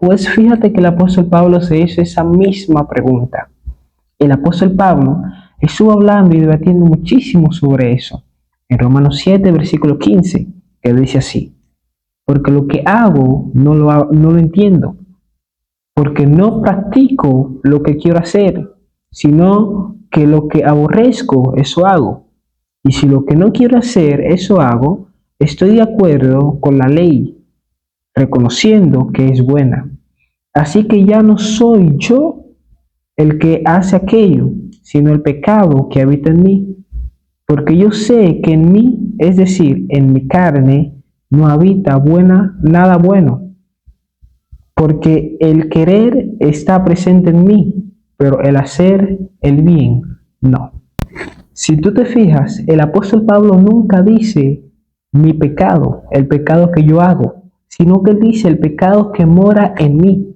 Pues fíjate que el apóstol Pablo se hizo esa misma pregunta. El apóstol Pablo estuvo hablando y debatiendo muchísimo sobre eso. En Romanos 7, versículo 15, que dice así: porque lo que hago no lo entiendo, porque no practico lo que quiero hacer, sino que lo que aborrezco, eso hago. Y si lo que no quiero hacer, eso hago, estoy de acuerdo con la ley, reconociendo que es buena. Así que ya no soy yo el que hace aquello, sino el pecado que habita en mí. Porque yo sé que en mí, es decir, en mi carne, no habita nada bueno. Porque el querer está presente en mí, pero el hacer el bien, no. Si tú te fijas, el apóstol Pablo nunca dice mi pecado, el pecado que yo hago, sino que él dice el pecado que mora en mí.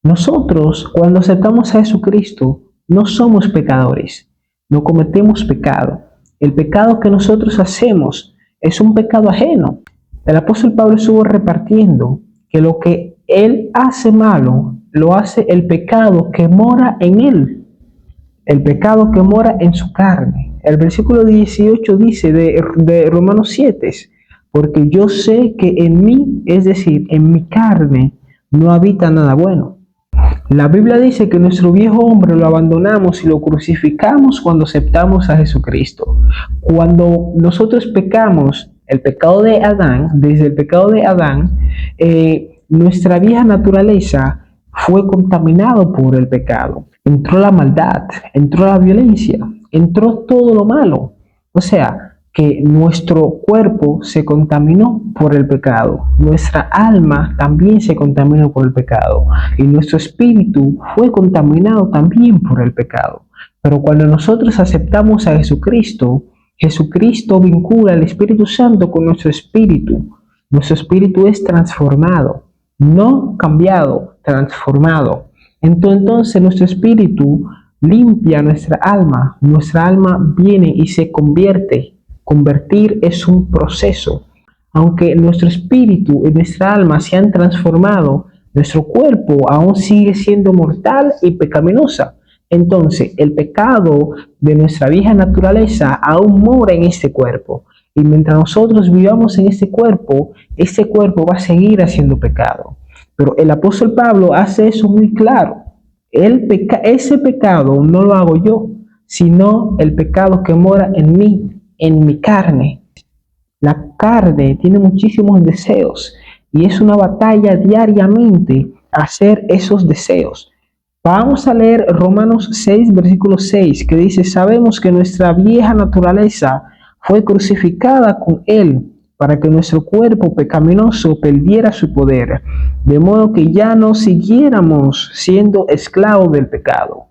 Nosotros, cuando aceptamos a Jesucristo, no somos pecadores, no cometemos pecado. El pecado que nosotros hacemos es un pecado ajeno. El apóstol Pablo estuvo repartiendo que lo que él hace malo, lo hace el pecado que mora en él, el pecado que mora en su carne. El versículo 18 dice de Romanos 7, porque yo sé que en mí, es decir, en mi carne, no habita nada bueno. La Biblia dice que nuestro viejo hombre lo abandonamos y lo crucificamos cuando aceptamos a Jesucristo. Cuando nosotros pecamos, el pecado de Adán, desde el pecado de Adán, nuestra vieja naturaleza fue contaminado por el pecado. Entró la maldad, entró la violencia, entró todo lo malo. O sea, que nuestro cuerpo se contaminó por el pecado, nuestra alma también se contaminó por el pecado y nuestro espíritu fue contaminado también por el pecado. Pero cuando nosotros aceptamos a Jesucristo, Jesucristo vincula el Espíritu Santo con nuestro espíritu. Nuestro espíritu es transformado, no cambiado, transformado. Entonces nuestro espíritu limpia nuestra alma viene y se convierte. Convertir es un proceso. Aunque nuestro espíritu y nuestra alma se han transformado, nuestro cuerpo aún sigue siendo mortal y pecaminosa. Entonces, el pecado de nuestra vieja naturaleza aún mora en este cuerpo. Y mientras nosotros vivamos en este cuerpo va a seguir haciendo pecado. Pero el apóstol Pablo hace eso muy claro. Ese pecado no lo hago yo, sino el pecado que mora en mí, en mi carne. La carne tiene muchísimos deseos y es una batalla diariamente hacer esos deseos. Vamos a leer Romanos 6, versículo 6, que dice: sabemos que nuestra vieja naturaleza fue crucificada con él para que nuestro cuerpo pecaminoso perdiera su poder, de modo que ya no siguiéramos siendo esclavos del pecado.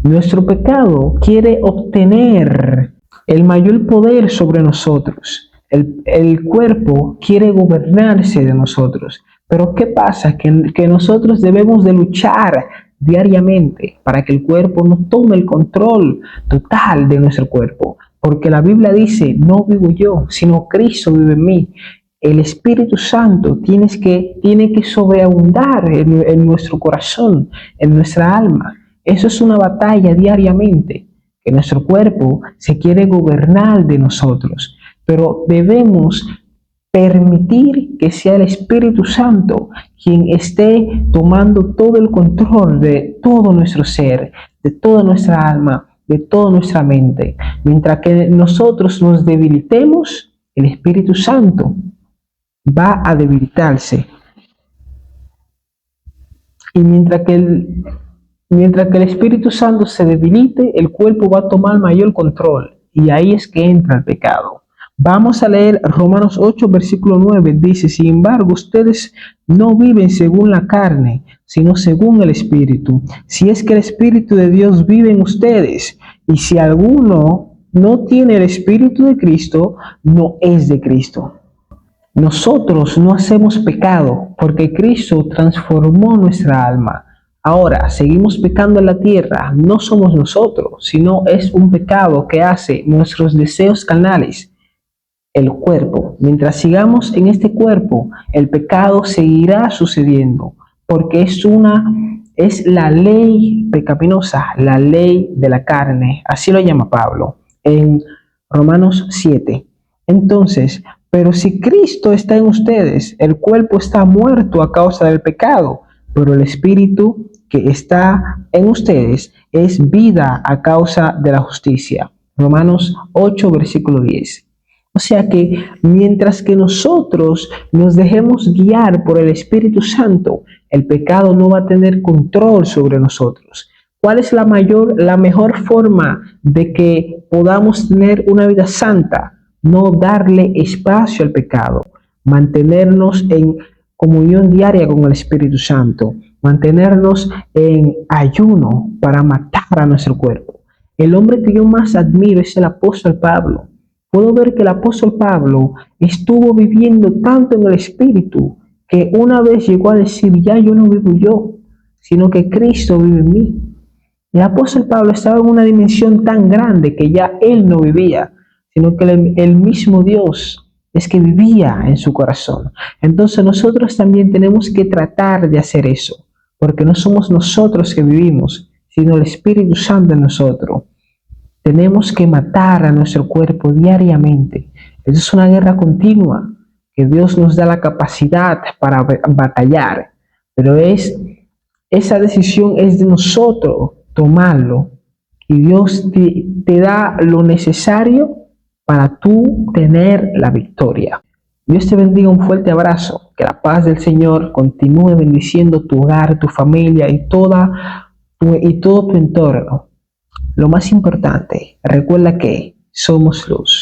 Nuestro pecado quiere obtener el mayor poder sobre nosotros. El cuerpo quiere gobernarse de nosotros. Pero ¿qué pasa? Que nosotros debemos de luchar diariamente para que el cuerpo no tome el control total de nuestro cuerpo. Porque la Biblia dice, no vivo yo, sino Cristo vive en mí. El Espíritu Santo tiene que sobreabundar en nuestro corazón, en nuestra alma. Eso es una batalla diariamente, que nuestro cuerpo se quiere gobernar de nosotros. Pero debemos permitir que sea el Espíritu Santo quien esté tomando todo el control de todo nuestro ser, de toda nuestra alma, de toda nuestra mente. Mientras que nosotros nos debilitemos, el Espíritu Santo va a debilitarse. Y mientras que el Espíritu Santo se debilite, el cuerpo va a tomar mayor control. Y ahí es que entra el pecado. Vamos a leer Romanos 8, versículo 9. Dice: sin embargo, ustedes no viven según la carne, sino según el Espíritu. Si es que el Espíritu de Dios vive en ustedes. Y si alguno no tiene el Espíritu de Cristo, no es de Cristo. Nosotros no hacemos pecado porque Cristo transformó nuestra alma. Ahora, seguimos pecando en la tierra. No somos nosotros, sino es un pecado que hace nuestros deseos carnales. el cuerpo. Mientras sigamos en este cuerpo, el pecado seguirá sucediendo, porque es la ley pecaminosa, la ley de la carne, así lo llama Pablo en Romanos 7. Entonces, pero si Cristo está en ustedes, el cuerpo está muerto a causa del pecado, pero el espíritu que está en ustedes es vida a causa de la justicia. Romanos 8, versículo 10. O sea que mientras que nosotros nos dejemos guiar por el Espíritu Santo, el pecado no va a tener control sobre nosotros. ¿Cuál es la mejor forma de que podamos tener una vida santa? No darle espacio al pecado, mantenernos en comunión diaria con el Espíritu Santo, mantenernos en ayuno para matar a nuestro cuerpo. El hombre que yo más admiro es el apóstol Pablo. Puedo ver que el apóstol Pablo estuvo viviendo tanto en el Espíritu que una vez llegó a decir, ya yo no vivo yo, sino que Cristo vive en mí. El apóstol Pablo estaba en una dimensión tan grande que ya él no vivía, sino que el mismo Dios es que vivía en su corazón. Entonces nosotros también tenemos que tratar de hacer eso, porque no somos nosotros que vivimos, sino el Espíritu Santo en nosotros. Tenemos que matar a nuestro cuerpo diariamente. Eso es una guerra continua, que Dios nos da la capacidad para batallar, pero esa decisión es de nosotros tomarlo, y Dios te da lo necesario para tú tener la victoria. Dios te bendiga, un fuerte abrazo, que la paz del Señor continúe bendiciendo tu hogar, tu familia y todo tu entorno. Lo más importante, recuerda que somos luz.